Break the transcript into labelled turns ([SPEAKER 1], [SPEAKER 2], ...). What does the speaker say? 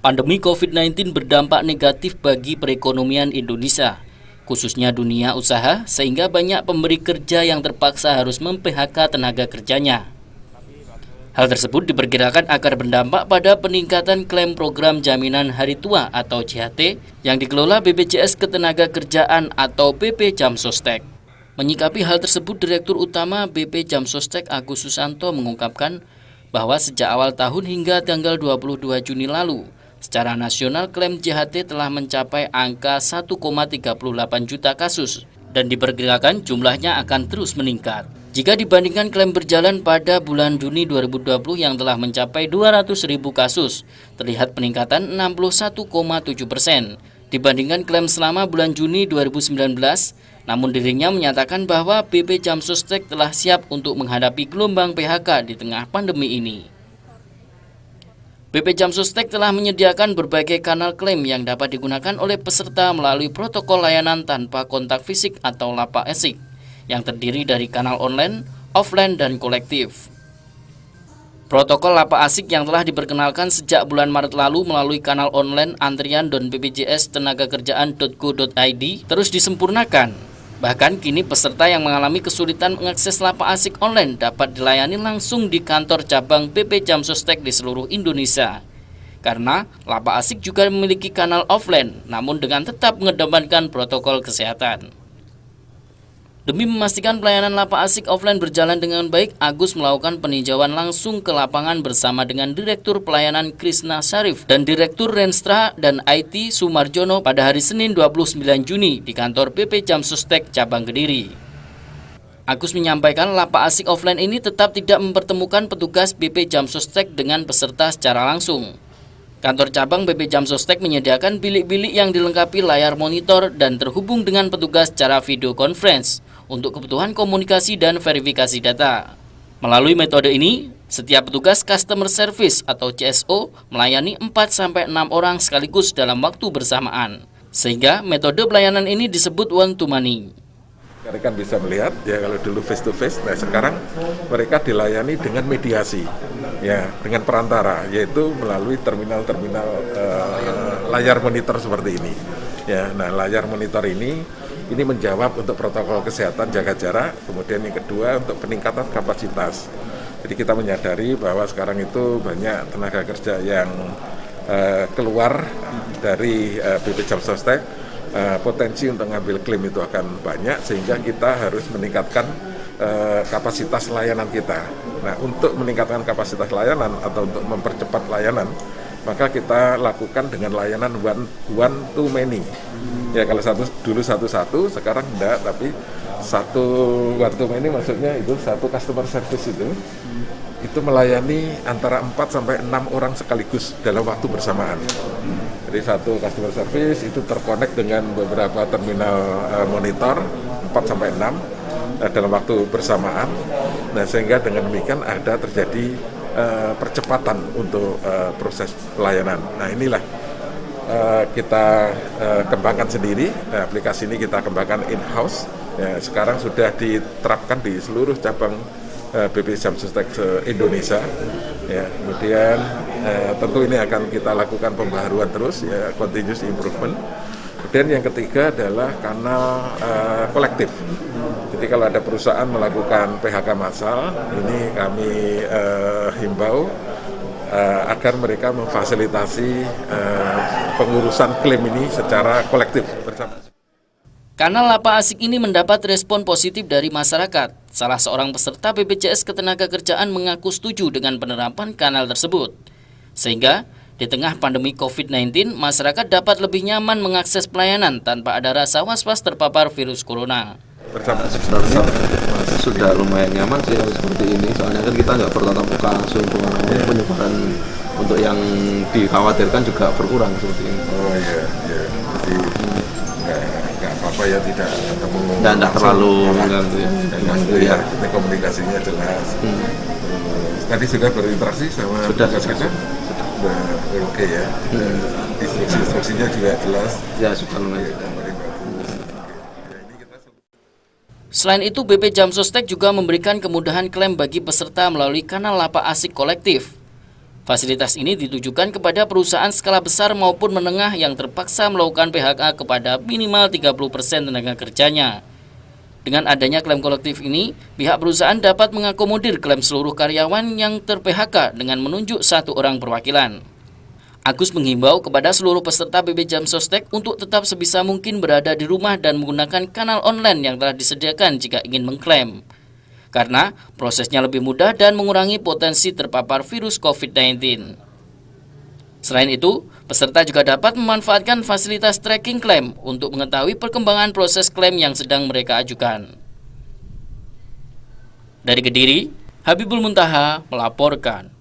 [SPEAKER 1] Pandemi COVID-19 berdampak negatif bagi perekonomian Indonesia, khususnya dunia usaha, sehingga banyak pemberi kerja yang terpaksa harus mem-PHK tenaga kerjanya. Hal tersebut diperkirakan akan berdampak pada peningkatan klaim program jaminan hari tua atau JHT yang dikelola BPJS Ketenagakerjaan atau BP Jamsostek. Menyikapi hal tersebut, Direktur Utama BP Jamsostek Agus Susanto mengungkapkan bahwa sejak awal tahun hingga tanggal 22 Juni lalu, secara nasional klaim JHT telah mencapai angka 1,38 juta kasus dan diperkirakan jumlahnya akan terus meningkat. Jika dibandingkan klaim berjalan pada bulan Juni 2020 yang telah mencapai 200.000 kasus, terlihat peningkatan 61,7% dibandingkan klaim selama bulan Juni 2019. Namun dirinya menyatakan bahwa BP Jamsostek telah siap untuk menghadapi gelombang PHK di tengah pandemi ini. BP Jamsostek telah menyediakan berbagai kanal klaim yang dapat digunakan oleh peserta melalui protokol layanan tanpa kontak fisik atau LAPA ASIK yang terdiri dari kanal online, offline, dan kolektif. Protokol LAPA ASIK yang telah diperkenalkan sejak bulan Maret lalu melalui kanal online antrian.bpjstenagakerjaan.go.id terus disempurnakan. Bahkan kini peserta yang mengalami kesulitan mengakses LAPA ASIK online dapat dilayani langsung di kantor cabang BP Jamsostek di seluruh Indonesia. Karena LAPA ASIK juga memiliki kanal offline, namun dengan tetap mengedepankan protokol kesehatan. Demi memastikan pelayanan LAPA ASIK offline berjalan dengan baik, Agus melakukan peninjauan langsung ke lapangan bersama dengan Direktur Pelayanan Krisna Syarif dan Direktur Renstra dan IT Sumarjono pada hari Senin 29 Juni di kantor BP Jamsostek Cabang Kediri. Agus menyampaikan LAPA ASIK offline ini tetap tidak mempertemukan petugas BP Jamsostek dengan peserta secara langsung. Kantor cabang BP Jamsostek menyediakan bilik-bilik yang dilengkapi layar monitor dan terhubung dengan petugas secara video conference untuk kebutuhan komunikasi dan verifikasi data. Melalui metode ini, setiap petugas customer service atau CSO melayani 4-6 orang sekaligus dalam waktu bersamaan. Sehingga metode pelayanan ini disebut one to many.
[SPEAKER 2] Rekan bisa melihat ya, kalau dulu face to face, nah sekarang mereka dilayani dengan mediasi, ya dengan perantara, yaitu melalui terminal-terminal layar monitor seperti ini. Ya, nah layar monitor ini menjawab untuk protokol kesehatan jaga jarak, kemudian yang kedua untuk peningkatan kapasitas. Jadi kita menyadari bahwa sekarang itu banyak tenaga kerja yang keluar dari BP Jamsostek. Potensi untuk ngambil klaim itu akan banyak, sehingga kita harus meningkatkan kapasitas layanan kita. Nah, untuk meningkatkan kapasitas layanan atau untuk mempercepat layanan, maka kita lakukan dengan layanan one to many. Ya, kalau dulu satu-satu, sekarang enggak, tapi satu one to many maksudnya itu satu customer service itu melayani antara 4-6 orang sekaligus dalam waktu bersamaan. Jadi satu customer service itu terkonek dengan beberapa terminal monitor 4-6 dalam waktu bersamaan. Nah, sehingga dengan demikian ada terjadi percepatan untuk proses pelayanan. Nah, inilah kita kembangkan sendiri. Nah, aplikasi ini kita kembangkan in-house. Ya, sekarang sudah diterapkan di seluruh cabang BP Jamsostek Indonesia. Ya, kemudian tentu ini akan kita lakukan pembaharuan terus, ya, continuous improvement. Kemudian yang ketiga adalah kanal kolektif. Jadi kalau ada perusahaan melakukan PHK massal, ini kami himbau agar mereka memfasilitasi pengurusan klaim ini secara kolektif bersama.
[SPEAKER 1] Kanal LAPA ASIK ini mendapat respon positif dari masyarakat. Salah seorang peserta BPJS Ketenagakerjaan mengaku setuju dengan penerapan kanal tersebut. Sehingga di tengah pandemi COVID-19, masyarakat dapat lebih nyaman mengakses pelayanan tanpa ada rasa was-was terpapar virus corona.
[SPEAKER 3] Sudah lumayan nyaman sih seperti ini, soalnya kan kita nggak perlu tatap muka langsung, penyebaran untuk yang dikhawatirkan juga berkurang seperti ini.
[SPEAKER 2] Oh iya, iya. Jadi nggak apa-apa ya, tidak ketemu.
[SPEAKER 3] Dan tidak terlalu mengganggu
[SPEAKER 2] ya. Ini komunikasinya jelas. Tadi sudah berinteraksi sama petugas kita? Sudah oke ya. Instruksinya juga jelas.
[SPEAKER 3] Ya, sudah lumayan.
[SPEAKER 1] Selain itu, BP Jamsostek juga memberikan kemudahan klaim bagi peserta melalui kanal LAPA ASIK kolektif. Fasilitas ini ditujukan kepada perusahaan skala besar maupun menengah yang terpaksa melakukan PHK kepada minimal 30% tenaga kerjanya. Dengan adanya klaim kolektif ini, pihak perusahaan dapat mengakomodir klaim seluruh karyawan yang ter-PHK dengan menunjuk satu orang perwakilan. Agus menghimbau kepada seluruh peserta BB Jam Sostek untuk tetap sebisa mungkin berada di rumah dan menggunakan kanal online yang telah disediakan jika ingin mengklaim. Karena prosesnya lebih mudah dan mengurangi potensi terpapar virus COVID-19. Selain itu, peserta juga dapat memanfaatkan fasilitas tracking klaim untuk mengetahui perkembangan proses klaim yang sedang mereka ajukan. Dari Kediri, Habibul Muntaha melaporkan.